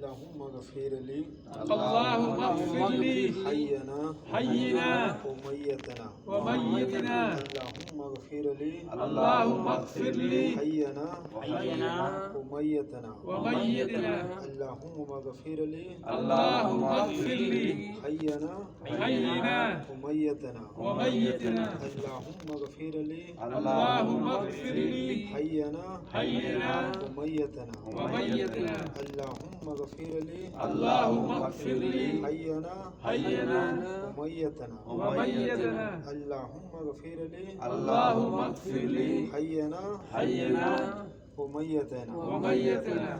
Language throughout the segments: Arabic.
اللهم اغفر لي اللهم اغفر لي حينا حينا وميتنا وميتنا اللهم اغفر لي اللهم اغفر لي حينا حينا وميتنا وميتنا اللهم اغفر لي اللهم اغفر لي حينا حينا وميتنا وميتنا اللهم اغفر لي اللهم اغفر لي حينا حينا وميتنا وميتنا اللهم اغفر لي اللهم اغفر لي حينا حينا وميتنا وميتنا اللهم اغفر لي اللهم اغفر لي حينا حينا وميتنا وميتنا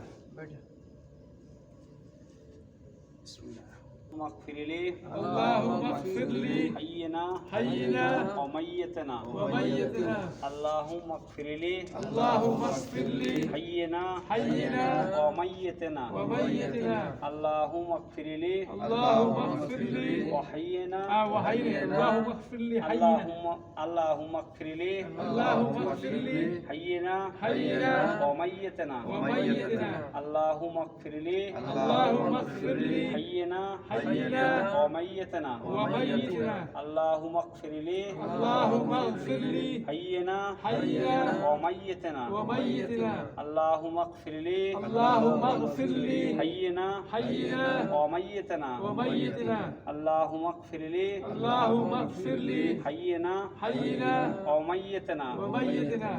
اللهم اغفر لي اللهم اغفر لي حينا حينا وميتنا وميتنا اللهم اغفر لي اللهم اغفر لي حينا حينا وميتنا وميتنا اللهم اغفر لي اللهم اغفر لي وحينا وحينا اللهم اغفر لي حينا اللهم اغفر لي اللهم اغفر لي حينا حينا وميتنا وميتنا اللهم اغفر لي اللهم اغفر لي حينا حينا وميتنا وميتنا اللهم اغفر لي اللهم اغفر لي حينا حينا وميتنا وميتنا اللهم اغفر لي اللهم اغفر لي حينا حينا وميتنا وميتنا اللهم اغفر لي اللهم اغفر لي حينا حينا وميتنا وميتنا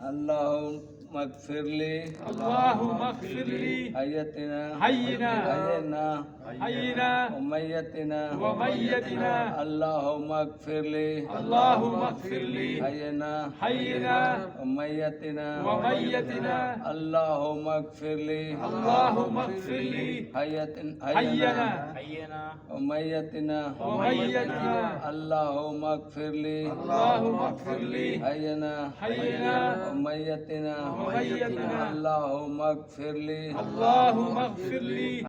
اللهم اغفر لي اللهم اغفر لي حياتنا حينا حينا حينا وميتنا وميتنا اللهم اغفر لي اللهم اغفر لي حينا حينا وميتنا وميتنا اللهم اغفر لي اللهم اغفر لي حينا حينا وميتنا وميتنا اللهم اغفر لي اللهم اغفر لي حينا حينا وميتنا وميتنا اللهم اغفر لي اللهم اغفر لي